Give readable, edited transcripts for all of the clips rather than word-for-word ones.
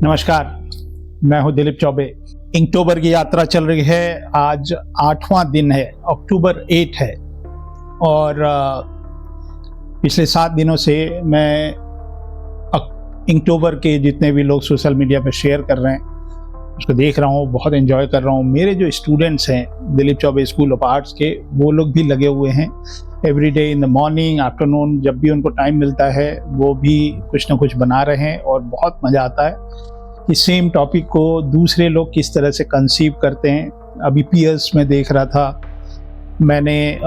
नमस्कार, मैं हूं दिलीप चौबे। इnktober की यात्रा चल रही है। आज 8वां दिन है, अक्टूबर 8 है और पिछले 7 दिनों से मैं inktober के जितने भी लोग सोशल मीडिया पे शेयर कर रहे हैं उसको देख रहा हूँ, बहुत एंजॉय कर रहा हूँ। मेरे जो स्टूडेंट्स हैं Dilip Choubey school of arts के, वो लोग भी लगे हुए हैं। Every day in the morning, afternoon, जब भी उनको टाइम मिलता है वो भी कुछ ना कुछ बना रहे हैं और बहुत मज़ा आता है कि सेम टॉपिक को दूसरे लोग किस तरह से कंसीव करते हैं। अभी पीएस में देख रहा था, मैंने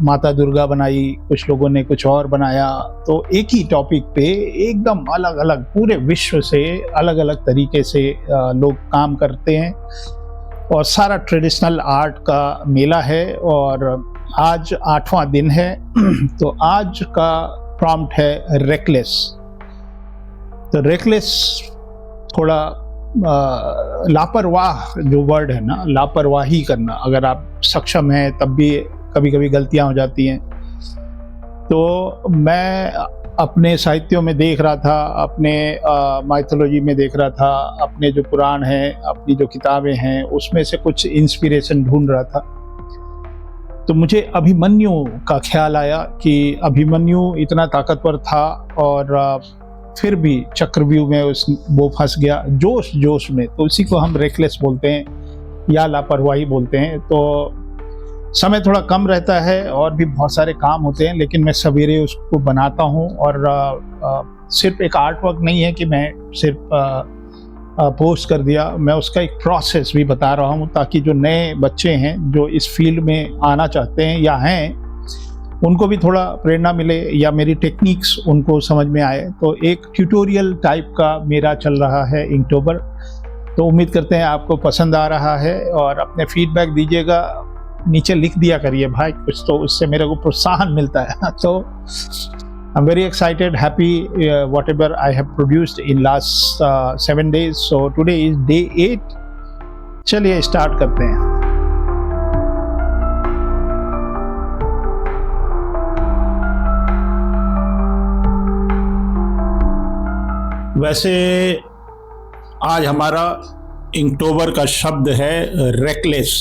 माता दुर्गा बनाई, कुछ लोगों ने कुछ और बनाया। तो एक ही टॉपिक पे एकदम अलग अलग पूरे विश्व से अलग अलग तरीके से लोग काम करते हैं और सारा ट्रेडिशनल आर्ट का मेला है। और आज 8वां दिन है तो आज का प्रॉम्प्ट है रेकलेस। तो रेकलेस थोड़ा लापरवाह जो वर्ड है ना, लापरवाही करना। अगर आप सक्षम हैं तब भी कभी कभी गलतियां हो जाती हैं। तो मैं अपने साहित्यों में देख रहा था, अपने माइथोलॉजी में देख रहा था, अपने जो पुराण हैं, अपनी जो किताबें हैं, उसमें से कुछ इंस्पिरेशन ढूंढ रहा था। तो मुझे अभिमन्यु का ख्याल आया कि अभिमन्यु इतना ताकतवर था और फिर भी चक्रव्यूह में वो फंस गया जोश जोश में। तो उसी को हम रेकलेस बोलते हैं या लापरवाही बोलते हैं। तो समय थोड़ा कम रहता है और भी बहुत सारे काम होते हैं, लेकिन मैं सवेरे उसको बनाता हूँ। और सिर्फ एक आर्ट वर्क नहीं है कि मैं सिर्फ पोस्ट कर दिया, मैं उसका एक प्रोसेस भी बता रहा हूँ ताकि जो नए बच्चे हैं जो इस फील्ड में आना चाहते हैं या हैं, उनको भी थोड़ा प्रेरणा मिले या मेरी टेक्निक्स उनको समझ में आए। तो एक ट्यूटोरियल टाइप का मेरा चल रहा है inktober। तो उम्मीद करते हैं आपको पसंद आ रहा है और अपने फीडबैक दीजिएगा, नीचे लिख दिया करिए भाई कुछ, तो उससे मेरे को प्रोत्साहन मिलता है। तो I am very excited, happy whatever I have produced in last 7 days. So today is day 8। चलिए स्टार्ट करते हैं। वैसे आज हमारा inktober का शब्द है रेकलेस,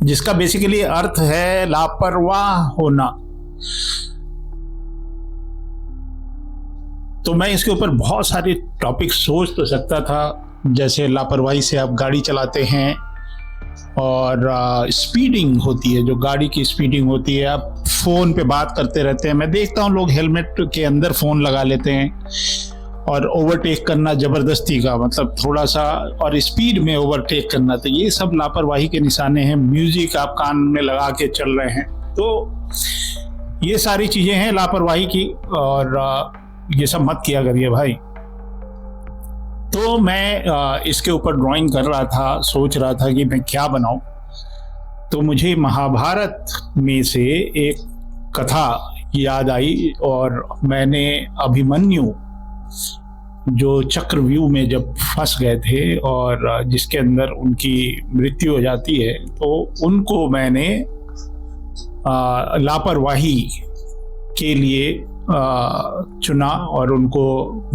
जिसका बेसिकली अर्थ है लापरवाह होना। तो मैं इसके ऊपर बहुत सारे टॉपिक सोच तो सकता था, जैसे लापरवाही से आप गाड़ी चलाते हैं और स्पीडिंग होती है, जो गाड़ी की स्पीडिंग होती है, आप फ़ोन पे बात करते रहते हैं। मैं देखता हूँ लोग हेलमेट के अंदर फ़ोन लगा लेते हैं और ओवरटेक करना ज़बरदस्ती का, मतलब थोड़ा सा, और स्पीड में ओवरटेक करना। तो ये सब लापरवाही के निशाने हैं। म्यूज़िक आप कान में लगा के चल रहे हैं, तो ये सारी चीज़ें हैं लापरवाही की, और ये सब मत किया करिए भाई। तो मैं इसके ऊपर ड्राइंग कर रहा था, सोच रहा था कि मैं क्या बनाऊं। तो मुझे महाभारत में से एक कथा याद आई और मैंने अभिमन्यु जो चक्रव्यूह में जब फंस गए थे और जिसके अंदर उनकी मृत्यु हो जाती है, तो उनको मैंने लापरवाही के लिए चुना और उनको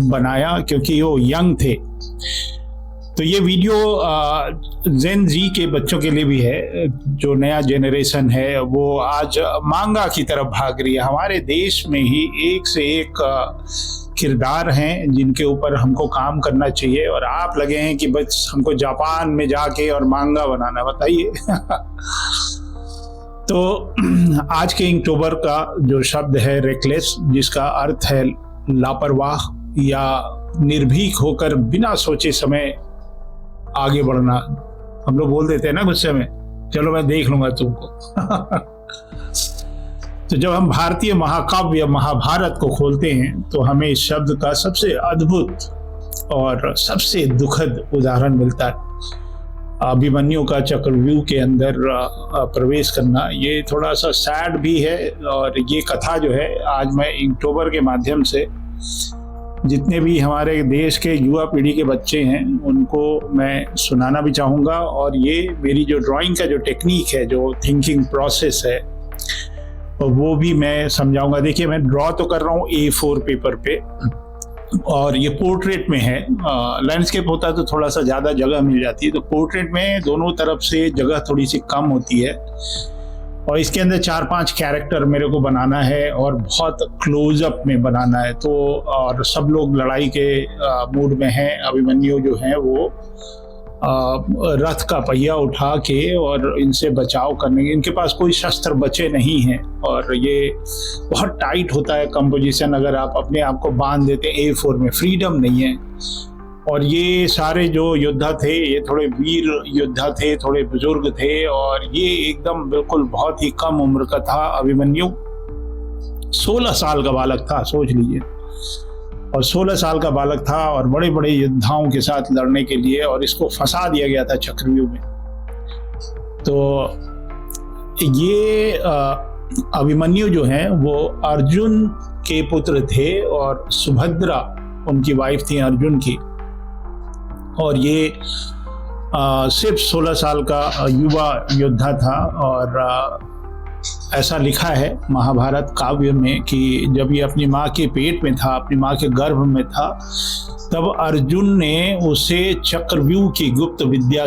बनाया क्योंकि वो यंग थे। तो ये वीडियो जेन जी के बच्चों के लिए भी है। जो नया जेनरेशन है वो आज मांगा की तरफ भाग रही है। हमारे देश में ही एक से एक किरदार हैं जिनके ऊपर हमको काम करना चाहिए, और आप लगे हैं कि बस हमको जापान में जाके और मांगा बनाना। बताइए। तो आज के inktober का जो शब्द है रेकलेस, जिसका अर्थ है लापरवाह या निर्भीक होकर बिना सोचे समय आगे बढ़ना। हम लोग बोल देते हैं ना गुस्से में, चलो मैं देख लूंगा तुमको। तो जब हम भारतीय महाकाव्य महाभारत को खोलते हैं तो हमें इस शब्द का सबसे अद्भुत और सबसे दुखद उदाहरण मिलता है। अभिमन्यु का चक्रव्यूह के अंदर प्रवेश करना, ये थोड़ा सा सैड भी है। और ये कथा जो है आज मैं inktober के माध्यम से जितने भी हमारे देश के युवा पीढ़ी के बच्चे हैं उनको मैं सुनाना भी चाहूँगा। और ये मेरी जो ड्राइंग का जो टेक्निक है, जो थिंकिंग प्रोसेस है, वो भी मैं समझाऊंगा। देखिए मैं ड्रॉ तो कर रहा हूँ A4 पेपर पे, और ये पोर्ट्रेट में है। लैंडस्केप होता है तो थोड़ा सा ज़्यादा जगह मिल जाती है, तो पोर्ट्रेट में दोनों तरफ से जगह थोड़ी सी कम होती है। और इसके अंदर 4-5 कैरेक्टर मेरे को बनाना है और बहुत क्लोजअप में बनाना है। तो और सब लोग लड़ाई के मूड में हैं। अभिमन्यु जो है वो रथ का पहिया उठा के और इनसे बचाव करने के, इनके पास कोई शस्त्र बचे नहीं हैं। और ये बहुत टाइट होता है कंपोजिशन, अगर आप अपने आप को बांध देते हैं A4 में, फ्रीडम नहीं है। और ये सारे जो योद्धा थे ये थोड़े वीर योद्धा थे, थोड़े बुजुर्ग थे, और ये एकदम बिल्कुल बहुत ही कम उम्र का था अभिमन्यु। 16 साल का बालक था, सोच लीजिए। और 16 साल का बालक था और बड़े बड़े योद्धाओं के साथ लड़ने के लिए, और इसको फंसा दिया गया था चक्रव्यूह में। तो ये अभिमन्यु जो है वो अर्जुन के पुत्र थे, और सुभद्रा उनकी वाइफ थी अर्जुन की। और ये सिर्फ 16 साल का युवा योद्धा था। और ऐसा लिखा है महाभारत काव्य में कि जब ये अपनी माँ के पेट में था, अपनी माँ के गर्भ में था, तब अर्जुन ने उसे चक्रव्यूह की गुप्त विद्या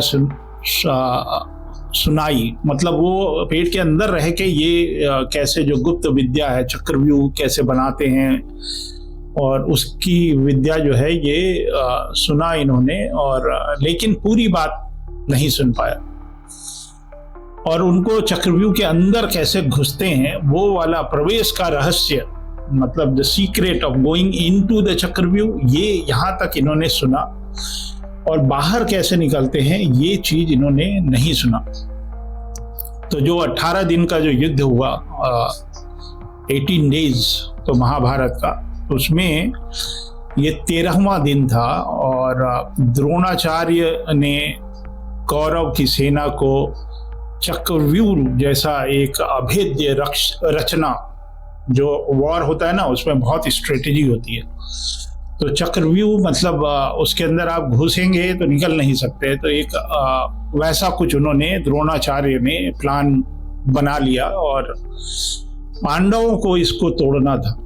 सुनाई। मतलब वो पेट के अंदर रह के ये कैसे जो गुप्त विद्या है, चक्रव्यूह कैसे बनाते हैं, और उसकी विद्या जो है ये सुना इन्होंने। और लेकिन पूरी बात नहीं सुन पाया। और उनको चक्रव्यूह के अंदर कैसे घुसते हैं वो वाला प्रवेश का रहस्य, मतलब the secret of going into the चक्रव्यूह, ये यहाँ तक इन्होंने सुना। और बाहर कैसे निकलते हैं ये चीज इन्होंने नहीं सुना। तो जो 18 दिन का जो युद्ध हुआ, 18 डेज तो महाभारत का, उसमें ये 13वां दिन था। और द्रोणाचार्य ने कौरव की सेना को चक्रव्यूह जैसा एक अभेद्य रचना, जो वॉर होता है ना उसमें बहुत स्ट्रेटेजी होती है, तो चक्रव्यूह मतलब उसके अंदर आप घुसेंगे तो निकल नहीं सकते। तो एक वैसा कुछ उन्होंने, द्रोणाचार्य ने प्लान बना लिया, और पांडवों को इसको तोड़ना था।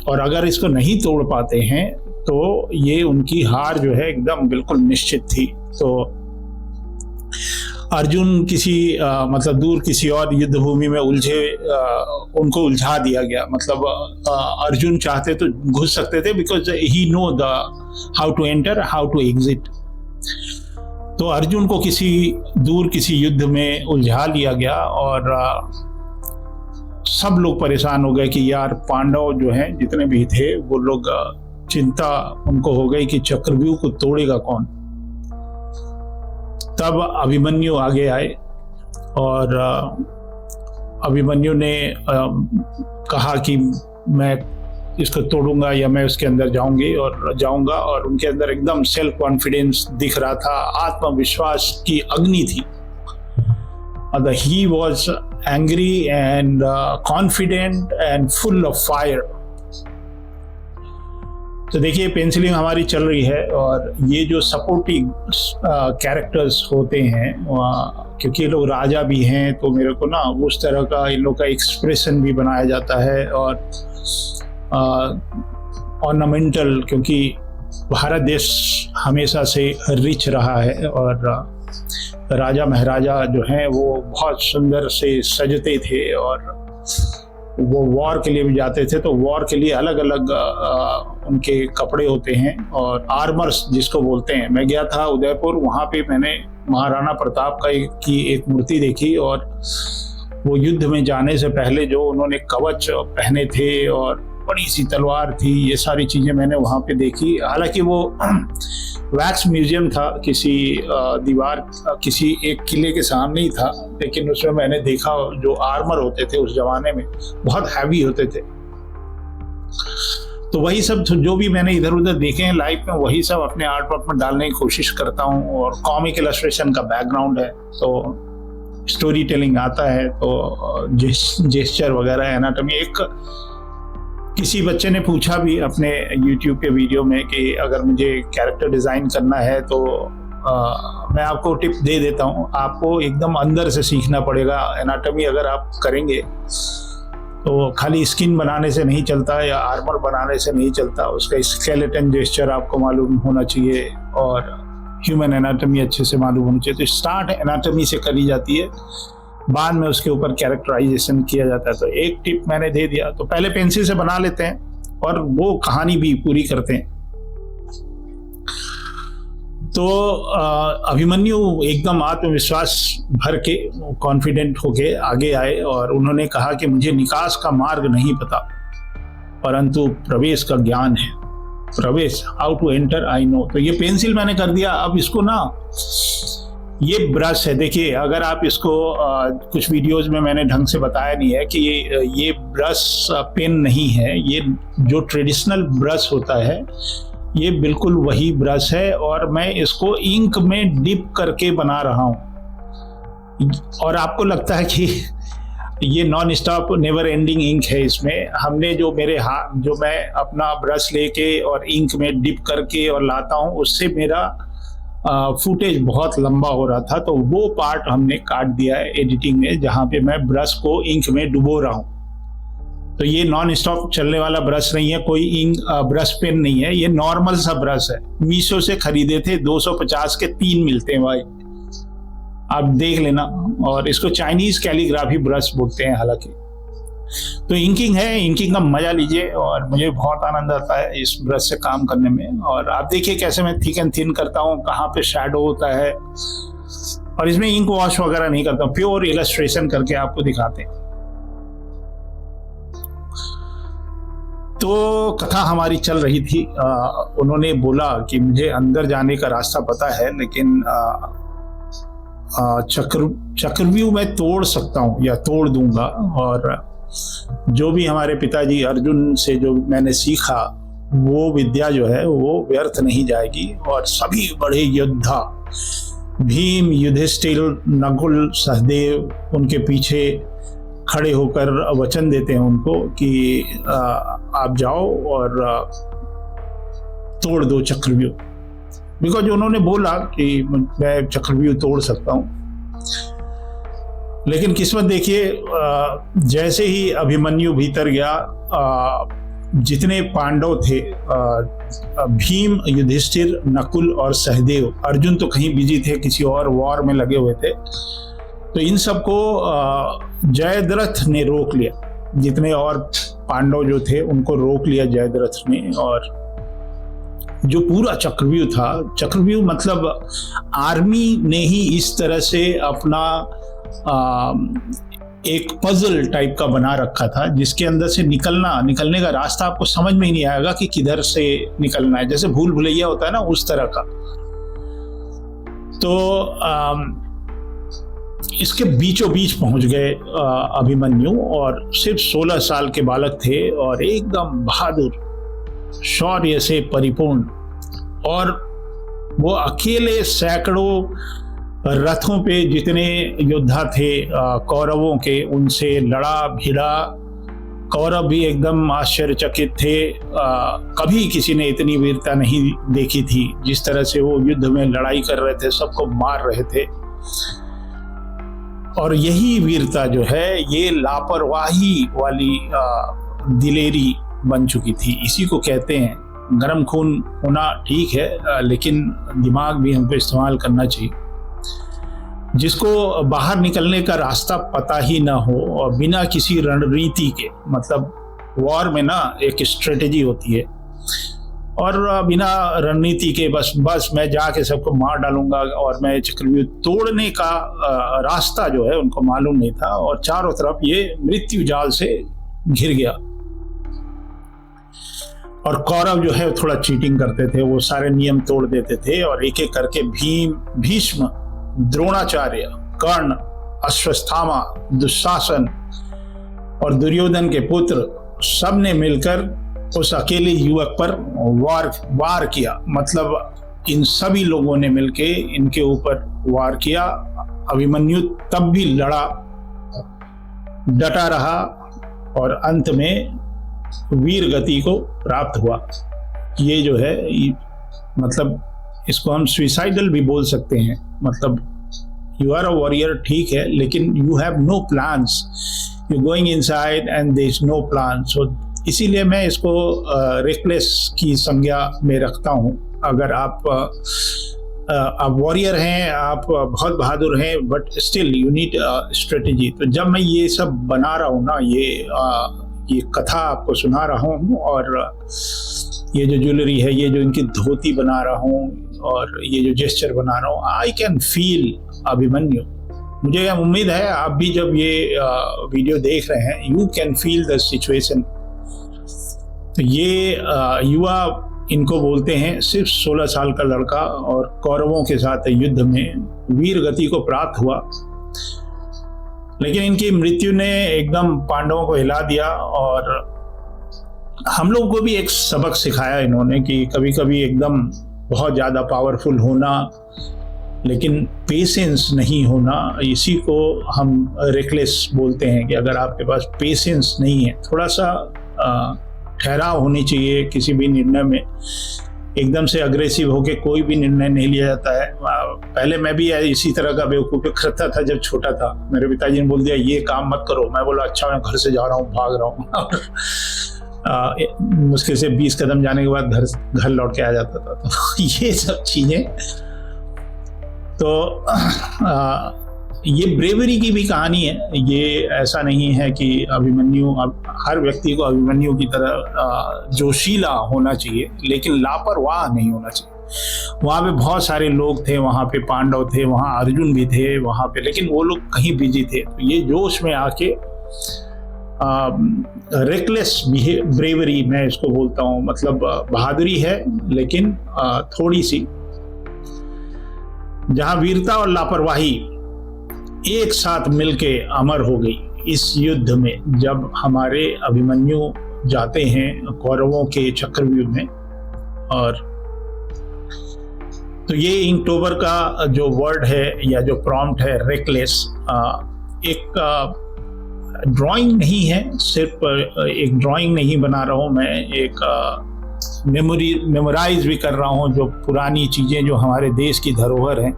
और अगर इसको नहीं तोड़ पाते हैं तो ये उनकी हार जो है एकदम बिल्कुल निश्चित थी। तो अर्जुन किसी मतलब दूर किसी और युद्ध भूमि में उलझे, उनको उलझा दिया गया। मतलब अर्जुन चाहते तो घुस सकते थे, because he know the how to enter, how to exit. तो अर्जुन को किसी दूर किसी युद्ध में उलझा लिया गया, और सब लोग परेशान हो गए कि यार पांडव जो हैं जितने भी थे वो लोग, चिंता उनको हो गई कि चक्रव्यूह को तोड़ेगा कौन। तब अभिमन्यु आगे आए, और अभिमन्यु ने कहा कि मैं इसको तोड़ूंगा या मैं उसके अंदर जाऊंगा। और उनके अंदर एकदम सेल्फ कॉन्फिडेंस दिख रहा था, आत्मविश्वास की अग्नि थी। He was angry and confident and full of fire. तो देखिए पेंसिलिंग हमारी चल रही है, और ये जो सपोर्टिंग कैरेक्टर्स होते हैं, क्योंकि ये लोग राजा भी हैं, तो मेरे को ना उस तरह का इन लोग का एक्सप्रेशन भी बनाया जाता है। और ऑर्नामेंटल, क्योंकि भारत देश हमेशा से रिच रहा है, और राजा महाराजा जो हैं वो बहुत सुंदर से सजते थे, और वो वॉर के लिए भी जाते थे। तो वॉर के लिए अलग अलग उनके कपड़े होते हैं, और आर्मर्स जिसको बोलते हैं। मैं गया था उदयपुर, वहाँ पे मैंने महाराणा प्रताप की एक मूर्ति देखी, और वो युद्ध में जाने से पहले जो उन्होंने कवच पहने थे और बड़ी सी तलवार थी, ये सारी चीज़ें मैंने वहाँ पे देखी। हालांकि वो वैक्स म्यूजियम था, किसी दीवार, किसी एक किले के सामने ही था, लेकिन उसमें मैंने देखा जो आर्मर होते थे उस जमाने में बहुत हैवी होते थे। तो वही सब जो भी मैंने इधर उधर देखे हैं लाइफ में, वही सब अपने आर्ट वर्क में डालने की कोशिश करता हूँ। और कॉमिक इलस्ट्रेशन का बैकग्राउंड है, तो स्टोरी टेलिंग आता है, तो जेस्चर वगैरह, एनाटॉमी। एक किसी बच्चे ने पूछा भी अपने YouTube के वीडियो में कि अगर मुझे कैरेक्टर डिज़ाइन करना है तो मैं आपको टिप दे देता हूँ, आपको एकदम अंदर से सीखना पड़ेगा एनाटॉमी। अगर आप करेंगे तो खाली स्किन बनाने से नहीं चलता या आर्मर बनाने से नहीं चलता, उसका स्केलेटन जेस्चर आपको मालूम होना चाहिए और ह्यूमन एनाटॉमी अच्छे से मालूम होनी चाहिए। तो स्टार्ट एनाटॉमी से करी जाती है, बाद में उसके ऊपर कैरेक्टराइजेशन किया जाता है। तो एक टिप मैंने दे दिया, तो पहले पेंसिल से बना लेते हैं और वो कहानी भी पूरी करते हैं। तो अभिमन्यु एकदम आत्मविश्वास भर के, कॉन्फिडेंट होके आगे आए और उन्होंने कहा कि मुझे निकास का मार्ग नहीं पता, परंतु प्रवेश का ज्ञान है। प्रवेश, how to enter I know. तो ये पेंसिल मैंने कर दिया। अब इसको ना, ये ब्रश है, देखिए अगर आप इसको कुछ वीडियोस में मैंने ढंग से बताया नहीं है कि ये ब्रश पेन नहीं है, ये जो ट्रेडिशनल ब्रश होता है ये बिल्कुल वही ब्रश है और मैं इसको इंक में डिप करके बना रहा हूँ। और आपको लगता है कि ये non stop never ending ink है इसमें। हमने जो मैं अपना ब्रश लेके और इंक में डिप करके और लाता हूँ, उससे मेरा फुटेज बहुत लंबा हो रहा था, तो वो पार्ट हमने काट दिया है एडिटिंग में, जहाँ पे मैं ब्रश को इंक में डुबो रहा हूँ। तो ये नॉन स्टॉप चलने वाला ब्रश नहीं है, कोई इंक ब्रश पेन नहीं है, ये नॉर्मल सा ब्रश है। मीशो से खरीदे थे, 250 के 3 मिलते हैं भाई, आप देख लेना। और इसको चाइनीज कैलीग्राफी ब्रश बोलते हैं हालांकि। तो इंकिंग है, इंकिंग का मजा लीजिए और मुझे बहुत आनंद आता है इस ब्रश से काम करने में। और आप देखिए कैसे मैं थिक एंड थिन करता हूँ, कहाँ पे शैडो होता है, और इसमें इंक वॉश वगैरह नहीं करता हूँ, प्योर इलस्ट्रेशन करके आपको दिखाते हैं। तो कथा हमारी चल रही थी। उन्होंने बोला कि मुझे अंदर जाने का रास्ता पता है, लेकिन चक्रव्यूह मैं तोड़ सकता हूँ या तोड़ दूंगा, और जो भी हमारे पिताजी अर्जुन से जो मैंने सीखा वो विद्या जो है वो व्यर्थ नहीं जाएगी। और सभी बड़े योद्धा, भीम, युधिष्ठिर, नकुल, सहदेव उनके पीछे खड़े होकर वचन देते हैं उनको कि आप जाओ और तोड़ दो चक्रव्यूह, बिकॉज उन्होंने बोला कि मैं चक्रव्यूह तोड़ सकता हूँ। लेकिन किस्मत देखिए, जैसे ही अभिमन्यु भीतर गया, जितने पांडव थे, भीम, युधिष्ठिर, नकुल और सहदेव, अर्जुन तो कहीं बिजी थे, किसी और वॉर में लगे हुए थे, तो इन सबको जयद्रथ ने रोक लिया। जितने और पांडव जो थे उनको रोक लिया जयद्रथ ने। और जो पूरा चक्रव्यूह था, चक्रव्यूह मतलब आर्मी ने ही इस तरह से अपना एक पजल टाइप का बना रखा था, जिसके अंदर से निकलने का रास्ता आपको समझ में ही नहीं आएगा कि किधर से निकलना है, जैसे भूल भुलैया होता है ना, उस तरह का। तो इसके बीचों बीच पहुंच गए अभिमन्यु, और सिर्फ 16 साल के बालक थे और एकदम बहादुर, शौर्य से परिपूर्ण। और वो अकेले सैकड़ों रथों पे जितने योद्धा थे कौरवों के, उनसे लड़ा भिड़ा। कौरव भी एकदम आश्चर्यचकित थे, कभी किसी ने इतनी वीरता नहीं देखी थी जिस तरह से वो युद्ध में लड़ाई कर रहे थे, सबको मार रहे थे। और यही वीरता जो है ये लापरवाही वाली दिलेरी बन चुकी थी। इसी को कहते हैं, गर्म खून होना ठीक है, लेकिन दिमाग भी हमको इस्तेमाल करना चाहिए। जिसको बाहर निकलने का रास्ता पता ही ना हो और बिना किसी रणनीति के, मतलब वॉर में ना एक स्ट्रेटेजी होती है, और बिना रणनीति के बस मैं जाके सबको मार डालूंगा और मैं चक्रव्यूह तोड़ने का रास्ता जो है उनको मालूम नहीं था, और चारों तरफ ये मृत्यु जाल से घिर गया। और कौरव जो है थोड़ा चीटिंग करते थे, वो सारे नियम तोड़ देते थे, और एक एक करके भीष्म, द्रोणाचार्य, कर्ण, अश्वत्थामा, दुशासन और दुर्योधन के पुत्र सब ने मिलकर उस अकेले युवक पर वार किया। मतलब इन सभी लोगों ने मिलके इनके ऊपर वार किया। अभिमन्यु तब भी लड़ा, डटा रहा, और अंत में वीर गति को प्राप्त हुआ। ये जो है मतलब इसको हम सुइसाइडल भी बोल सकते हैं। मतलब यू आर अ वॉरियर ठीक है, लेकिन you have no plans, you going inside and there is no plan. So इसीलिए मैं इसको रेकलेस की संज्ञा में रखता हूँ। अगर आप वॉरियर हैं, आप बहुत बहादुर हैं, but still you need strategy. तो जब मैं ये सब बना रहा हूँ ना, ये कथा आपको सुना रहा हूँ, और ये जो ज्वेलरी है, ये जो इनकी धोती बना रहा हूँ, और ये जो जेस्चर बना रहा हूँ, आई कैन फील अभिमन्यु। मुझे यह उम्मीद है आप भी जब ये वीडियो देख रहे हैं, you can feel the situation. तो ये युवा, इनको बोलते हैं, सिर्फ 16 साल का लड़का, और कौरवों के साथ युद्ध में वीर गति को प्राप्त हुआ। लेकिन इनकी मृत्यु ने एकदम पांडवों को हिला दिया, और हम लोगों को भी एक सबक सिखाया इन्होंने कि कभी कभी एकदम बहुत ज़्यादा पावरफुल होना, लेकिन पेशेंस नहीं होना, इसी को हम रेकलेस बोलते हैं। कि अगर आपके पास पेशेंस नहीं है, थोड़ा सा ठहराव होनी चाहिए किसी भी निर्णय में। एकदम से अग्रेसिव होके कोई भी निर्णय नहीं लिया जाता है। पहले मैं भी इसी तरह का बेवकूफ़ी करता था जब छोटा था। मेरे पिताजी ने बोल दिया ये काम मत करो, मैं बोला अच्छा मैं घर से जा रहा हूँ, भाग रहा हूँ। मुश्किल से 20 कदम जाने के बाद घर लौट के आ जाता था। तो ये सब चीज़ें, तो ये ब्रेवरी की भी कहानी है। ये ऐसा नहीं है कि अभिमन्यु, अब हर व्यक्ति को अभिमन्यु की तरह जोशीला होना चाहिए, लेकिन लापरवाह नहीं होना चाहिए। वहाँ पे बहुत सारे लोग थे, वहाँ पे पांडव थे, वहाँ अर्जुन भी थे वहाँ पे, लेकिन वो लोग कहीं बिजी थे। तो ये जोश में आके रेकलेस ब्रेवरी मैं इसको बोलता हूँ, मतलब बहादुरी है लेकिन थोड़ी सी, जहाँ वीरता और लापरवाही एक साथ मिलके अमर हो गई इस युद्ध में। जब हमारे अभिमन्यु जाते हैं कौरवों के चक्रव्यूह में, और तो ये इनक्टोबर का जो वर्ड है या जो प्रॉम्प्ट है रेकलेस, एक ड्राइंग नहीं है, सिर्फ एक ड्राइंग नहीं बना रहा हूँ मैं, एक मेमोराइज भी कर रहा हूँ जो पुरानी चीज़ें जो हमारे देश की धरोहर हैं,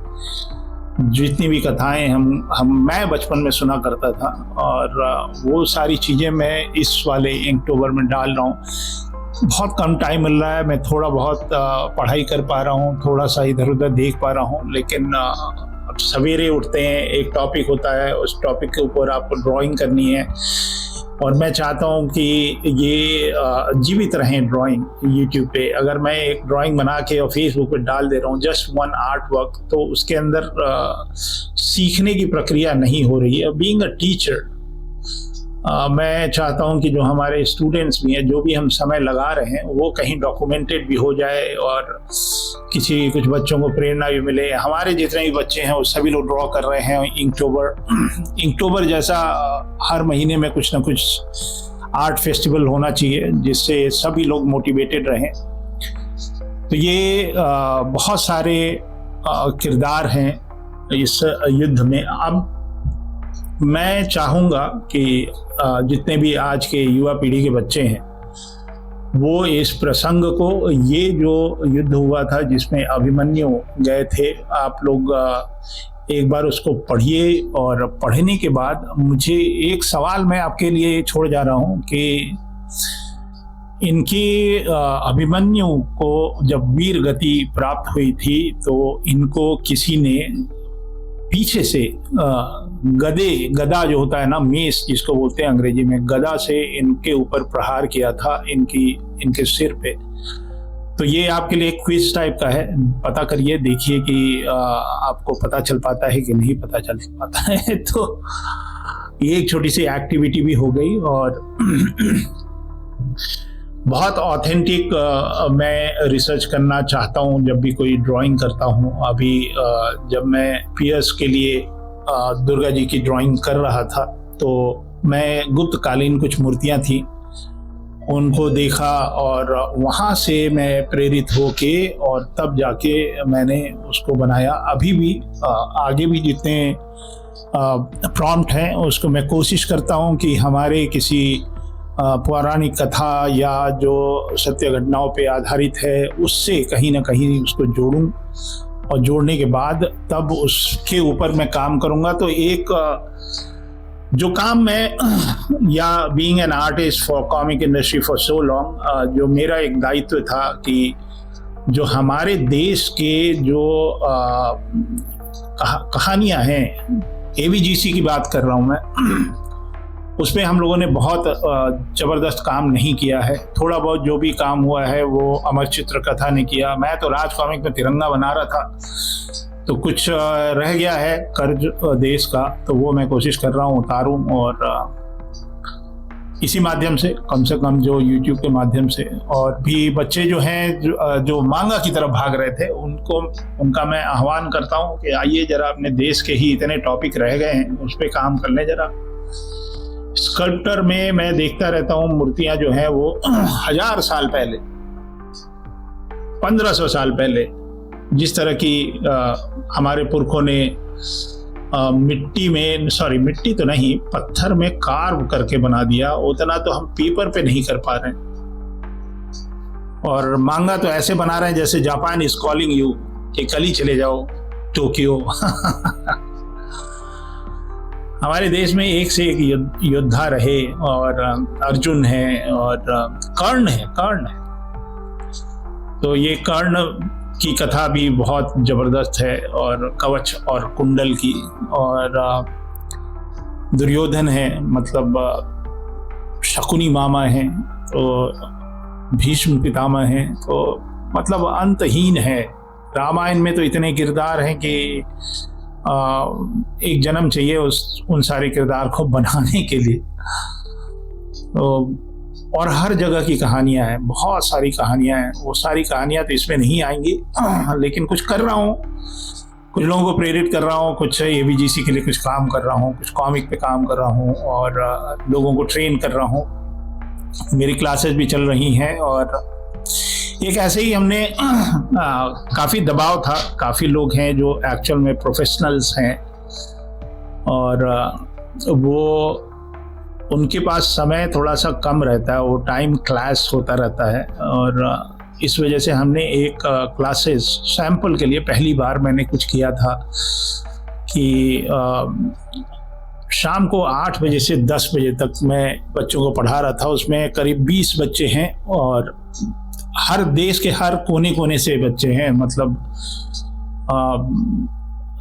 जितनी भी कथाएं मैं बचपन में सुना करता था, और वो सारी चीज़ें मैं इस वाले इनक्टोबर में डाल रहा हूँ। बहुत कम टाइम मिल रहा है, मैं थोड़ा बहुत पढ़ाई कर पा रहा हूँ, थोड़ा सा इधर उधर देख पा रहा हूँ, लेकिन अब सवेरे उठते हैं, एक टॉपिक होता है, उस टॉपिक के ऊपर आपको ड्राइंग करनी है, और मैं चाहता हूँ कि ये जीवित रहें ड्राइंग यूट्यूब पे। अगर मैं एक ड्राइंग बना के और फेसबुक पे डाल दे रहा हूँ, जस्ट वन आर्ट वर्क, तो उसके अंदर सीखने की प्रक्रिया नहीं हो रही है। बीइंग अ टीचर, मैं चाहता हूँ कि जो हमारे स्टूडेंट्स भी हैं, जो भी हम समय लगा रहे हैं, वो कहीं डॉक्यूमेंटेड भी हो जाए, और कुछ बच्चों को प्रेरणा भी मिले। हमारे जितने भी बच्चे हैं वो सभी लोग ड्रॉ कर रहे हैं इनक्टोबर जैसा हर महीने में कुछ ना कुछ आर्ट फेस्टिवल होना चाहिए, जिससे सभी लोग मोटिवेटेड रहें। तो ये बहुत सारे किरदार हैं इस युद्ध में। अब मैं चाहूँगा कि जितने भी आज के युवा पीढ़ी के बच्चे हैं, वो इस प्रसंग को, ये जो युद्ध हुआ था जिसमें अभिमन्यु गए थे, आप लोग एक बार उसको पढ़िए, और पढ़ने के बाद मुझे एक सवाल मैं आपके लिए छोड़ जा रहा हूँ कि इनकी अभिमन्यु को जब वीर गति प्राप्त हुई थी, तो इनको किसी ने पीछे से गदा जो होता है ना, मेस जिसको बोलते हैं अंग्रेजी में, गदा से इनके ऊपर प्रहार किया था, इनके सिर पे। तो ये आपके लिए एक क्विज टाइप का है, पता करिए, देखिए कि आपको पता चल पाता है कि नहीं पता चल पाता है। तो ये एक छोटी सी एक्टिविटी भी हो गई, और बहुत ऑथेंटिक मैं रिसर्च करना चाहता हूँ जब भी कोई ड्राइंग करता हूँ। अभी जब मैं पीएस के लिए दुर्गा जी की ड्राइंग कर रहा था, तो मैं गुप्त कालीन कुछ मूर्तियाँ थी, उनको देखा, और वहाँ से मैं प्रेरित होके और तब जाके मैंने उसको बनाया। अभी भी आगे भी जितने प्रॉम्प्ट हैं, उसको मैं कोशिश करता हूँ कि हमारे किसी पौराणिक कथा या जो सत्य घटनाओं पे आधारित है, उससे कहीं ना कहीं उसको जोड़ूं, और जोड़ने के बाद तब उसके ऊपर मैं काम करूँगा। तो एक जो काम मैं या being an artist for comic industry for so long, जो मेरा एक दायित्व था कि जो हमारे देश के जो कहानियाँ हैं, एवीजीसी की बात कर रहा हूँ मैं, उसमें हम लोगों ने बहुत ज़बरदस्त काम नहीं किया है। थोड़ा बहुत जो भी काम हुआ है वो अमर चित्र कथा ने किया। मैं तो राज कॉमिक में तिरंगा बना रहा था, तो कुछ रह गया है कर्ज देश का, तो वो मैं कोशिश कर रहा हूँ उतारूँ। और इसी माध्यम से कम जो यूट्यूब के माध्यम से, और भी बच्चे जो हैं जो मांगा की तरफ भाग रहे थे, उनका मैं आह्वान करता हूँ कि आइए जरा, अपने देश के ही इतने टॉपिक रह गए हैं उस पर काम कर लें जरा। स्कल्पटर में मैं देखता रहता हूँ मूर्तियां जो हैं वो 1000 साल पहले, 1500 साल पहले जिस तरह की हमारे पुरखों ने मिट्टी तो नहीं, पत्थर में कार्व करके बना दिया, उतना तो हम पेपर पे नहीं कर पा रहे हैं। और मांगा तो ऐसे बना रहे हैं जैसे जापान इज कॉलिंग यू, कि कल ही चले जाओ टोक्यो। हमारे देश में एक से एक योद्धा रहे, और अर्जुन है और कर्ण है। तो ये कर्ण की कथा भी बहुत जबरदस्त है, और कवच और कुंडल की, और दुर्योधन है, मतलब शकुनी मामा है, तो भीष्म पितामह है, तो मतलब अंतहीन है। रामायण में तो इतने किरदार हैं कि एक जन्म चाहिए उन सारे किरदार को बनाने के लिए। तो और हर जगह की कहानियां हैं, बहुत सारी कहानियां हैं। वो सारी कहानियां तो इसमें नहीं आएंगी, लेकिन कुछ कर रहा हूँ, कुछ लोगों को प्रेरित कर रहा हूँ, कुछ एवीजीसी के लिए कुछ काम कर रहा हूँ, कुछ कॉमिक पे काम कर रहा हूँ, और लोगों को ट्रेन कर रहा हूँ। मेरी क्लासेस भी चल रही हैं, और एक ऐसे ही हमने काफ़ी दबाव था। काफ़ी लोग हैं जो एक्चुअल में प्रोफेशनल्स हैं, और वो उनके पास समय थोड़ा सा कम रहता है, वो टाइम क्लास होता रहता है। और इस वजह से हमने एक क्लासेस सैंपल के लिए पहली बार मैंने कुछ किया था कि शाम को 8 बजे से 10 बजे तक मैं बच्चों को पढ़ा रहा था। उसमें करीब 20 बच्चे हैं, और हर देश के हर कोने कोने से बच्चे हैं, मतलब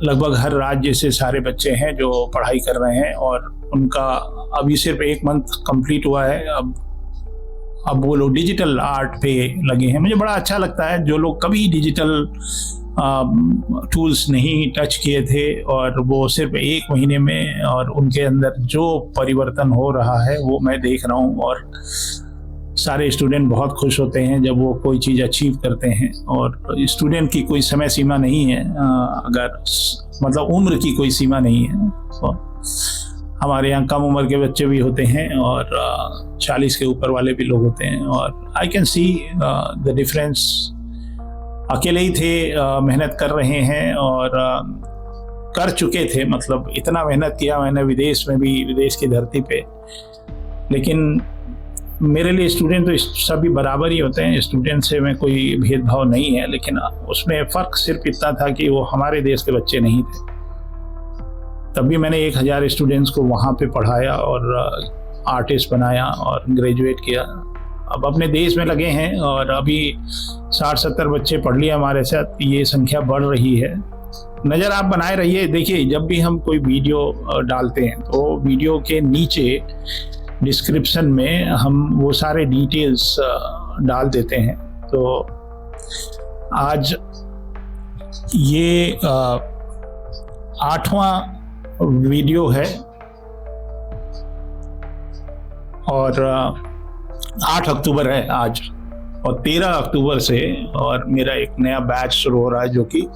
लगभग हर राज्य से सारे बच्चे हैं जो पढ़ाई कर रहे हैं। और उनका अभी सिर्फ 1 मंथ कंप्लीट हुआ है। अब वो लोग डिजिटल आर्ट पे लगे हैं। मुझे बड़ा अच्छा लगता है, जो लोग कभी डिजिटल टूल्स नहीं टच किए थे, और वो सिर्फ 1 महीने में, और उनके अंदर जो परिवर्तन हो रहा है वो मैं देख रहा हूँ। और सारे स्टूडेंट बहुत खुश होते हैं जब वो कोई चीज़ अचीव करते हैं। और स्टूडेंट की कोई समय सीमा नहीं है, अगर मतलब उम्र की कोई सीमा नहीं है। तो हमारे यहाँ कम उम्र के बच्चे भी होते हैं, और 40 के ऊपर वाले भी लोग होते हैं। और I can see the difference. अकेले ही थे, मेहनत कर रहे हैं, और कर चुके थे, मतलब इतना मेहनत किया मैंने विदेश में भी, विदेश की धरती पे। लेकिन मेरे लिए स्टूडेंट तो सभी बराबर ही होते हैं, स्टूडेंट से में कोई भेदभाव नहीं है। लेकिन उसमें फ़र्क सिर्फ इतना था कि वो हमारे देश के बच्चे नहीं थे। तब भी मैंने 1000 स्टूडेंट्स को वहाँ पे पढ़ाया, और आर्टिस्ट बनाया, और ग्रेजुएट किया। अब अपने देश में लगे हैं, और अभी 60-70 बच्चे पढ़ लिए हमारे साथ। ये संख्या बढ़ रही है। नज़र आप बनाए रहिए। देखिए, जब भी हम कोई वीडियो डालते हैं तो वीडियो के नीचे डिस्क्रिप्शन में हम वो सारे डिटेल्स डाल देते हैं। तो आज ये 8वां वीडियो है, और 8 अक्टूबर है आज, और 13 अक्टूबर से और मेरा एक नया बैच शुरू हो रहा है, जो कि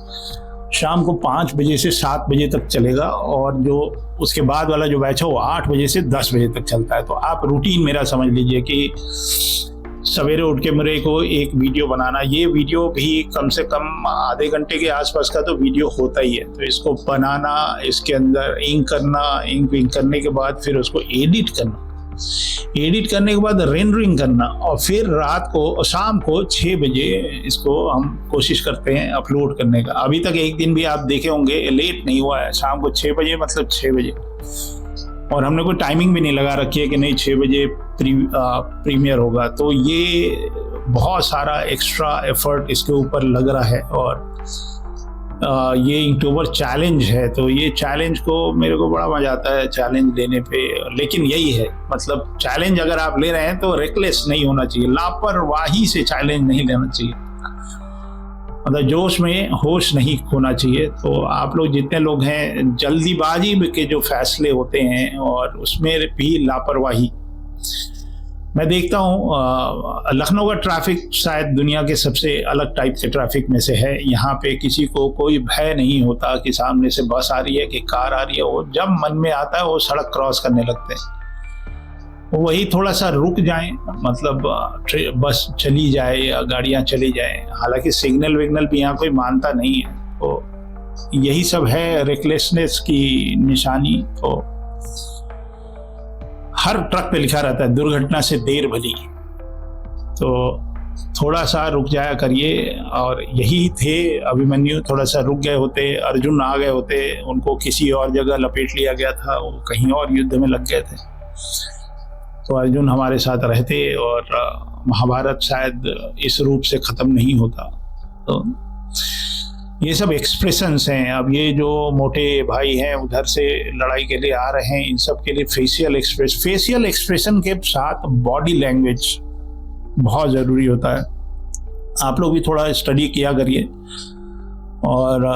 शाम को 5 बजे से 7 बजे तक चलेगा। और जो उसके बाद वाला जो बैच है वो 8 बजे से 10 बजे तक चलता है। तो आप रूटीन मेरा समझ लीजिए कि सवेरे उठ के मेरे को एक वीडियो बनाना, ये वीडियो भी कम से कम आधे घंटे के आसपास का तो वीडियो होता ही है। तो इसको बनाना, इसके अंदर इंक करना, इंक करने के बाद फिर उसको एडिट करना, एडिट करने के बाद रेंडरिंग करना, और फिर रात को शाम को 6 बजे इसको हम कोशिश करते हैं अपलोड करने का। अभी तक एक दिन भी आप देखे होंगे लेट नहीं हुआ है, शाम को 6 बजे मतलब 6 बजे। और हमने कोई टाइमिंग भी नहीं लगा रखी है कि नहीं 6 बजे प्रीमियर होगा। तो ये बहुत सारा एक्स्ट्रा एफर्ट इसके ऊपर लग रहा है, और ये इnktober चैलेंज है। तो ये चैलेंज को मेरे को बड़ा मजा आता है चैलेंज लेने पे। लेकिन यही है, मतलब चैलेंज अगर आप ले रहे हैं तो रेकलेस नहीं होना चाहिए, लापरवाही से चैलेंज नहीं लेना चाहिए, मतलब जोश में होश नहीं खोना चाहिए। तो आप लोग जितने लोग हैं, जल्दीबाजी के जो फैसले होते हैं और उसमें भी लापरवाही, मैं देखता हूँ लखनऊ का ट्रैफिक शायद दुनिया के सबसे अलग टाइप के ट्रैफिक में से है। यहाँ पे किसी को कोई भय नहीं होता कि सामने से बस आ रही है कि कार आ रही है। वो जब मन में आता है वो सड़क क्रॉस करने लगते हैं। वही थोड़ा सा रुक जाएं, मतलब बस चली जाए या गाड़ियाँ चली जाएं, हालांकि सिग्नल विग्नल भी यहाँ कोई मानता नहीं है। तो यही सब है रेकलेसनेस की निशानी। तो हर ट्रक पे लिखा रहता है दुर्घटना से देर भली, तो थोड़ा सा रुक जाया करिए। और यही थे अभिमन्यु, थोड़ा सा रुक गए होते, अर्जुन आ गए होते, उनको किसी और जगह लपेट लिया गया था, वो कहीं और युद्ध में लग गए थे, तो अर्जुन हमारे साथ रहते और महाभारत शायद इस रूप से खत्म नहीं होता। तो ये सब एक्सप्रेशंस हैं। अब ये जो मोटे भाई हैं उधर से लड़ाई के लिए आ रहे हैं, इन सब के लिए फेशियल एक्सप्रेशन के साथ बॉडी लैंग्वेज बहुत ज़रूरी होता है। आप लोग भी थोड़ा स्टडी किया करिए, और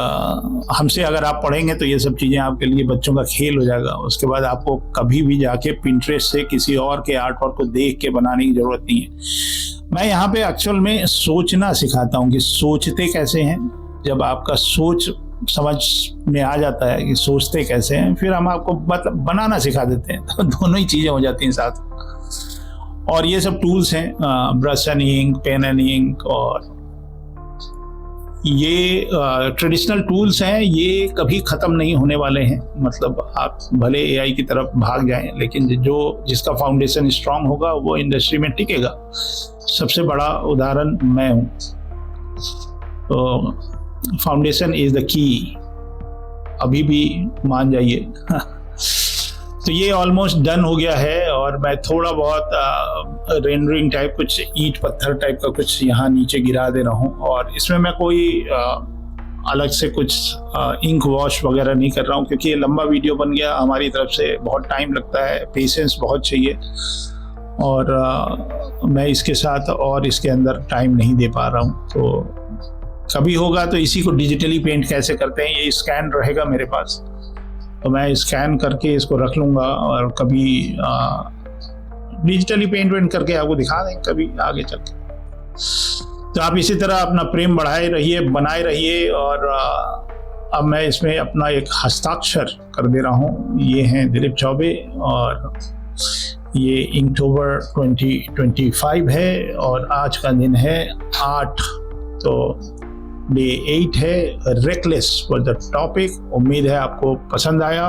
हमसे अगर आप पढ़ेंगे तो ये सब चीज़ें आपके लिए बच्चों का खेल हो जाएगा। उसके बाद आपको कभी भी जाके पिंटरेस्ट से किसी और के आर्ट वर्क को देख के बनाने की ज़रूरत नहीं है। मैं यहाँ पे एक्चुअल में सोचना सिखाता हूँ कि सोचते कैसे हैं। जब आपका सोच समझ में आ जाता है कि सोचते कैसे हैं, फिर हम आपको मतलब बनाना सिखा देते हैं, तो दोनों ही चीज़ें हो जाती हैं साथ। और ये सब टूल्स हैं, brush and ink, pen and ink, और ये ट्रेडिशनल टूल्स हैं, ये कभी ख़त्म नहीं होने वाले हैं। मतलब आप भले एआई की तरफ भाग जाएं, लेकिन जिसका फाउंडेशन स्ट्रांग होगा वो इंडस्ट्री में टिकेगा। सबसे बड़ा उदाहरण मैं हूँ। तो फाउंडेशन इज द की, अभी भी मान जाइए। तो ये ऑलमोस्ट डन हो गया है, और मैं थोड़ा बहुत रेंडरिंग टाइप कुछ ईंट पत्थर टाइप का कुछ यहाँ नीचे गिरा दे रहा हूँ। और इसमें मैं कोई अलग से कुछ इंक वॉश वगैरह नहीं कर रहा हूँ, क्योंकि ये लंबा वीडियो बन गया। हमारी तरफ से बहुत टाइम लगता है, पेशेंस बहुत चाहिए, और मैं इसके साथ और इसके अंदर टाइम नहीं दे पा रहा हूँ। तो कभी होगा तो इसी को डिजिटली पेंट कैसे करते हैं, ये स्कैन रहेगा मेरे पास, तो मैं स्कैन करके इसको रख लूँगा, और कभी डिजिटली पेंट करके आपको दिखा दें कभी आगे चल के। तो आप इसी तरह अपना प्रेम बढ़ाए रहिए, बनाए रहिए। और अब मैं इसमें अपना एक हस्ताक्षर कर दे रहा हूँ। ये हैं दिलीप चौबे, और ये inktober 2025 है, और आज का दिन है 8, तो डे 8 है। Reckless for the topic. उम्मीद है आपको पसंद आया।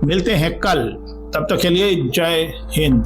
मिलते हैं कल, तब तक के लिए जय हिंद।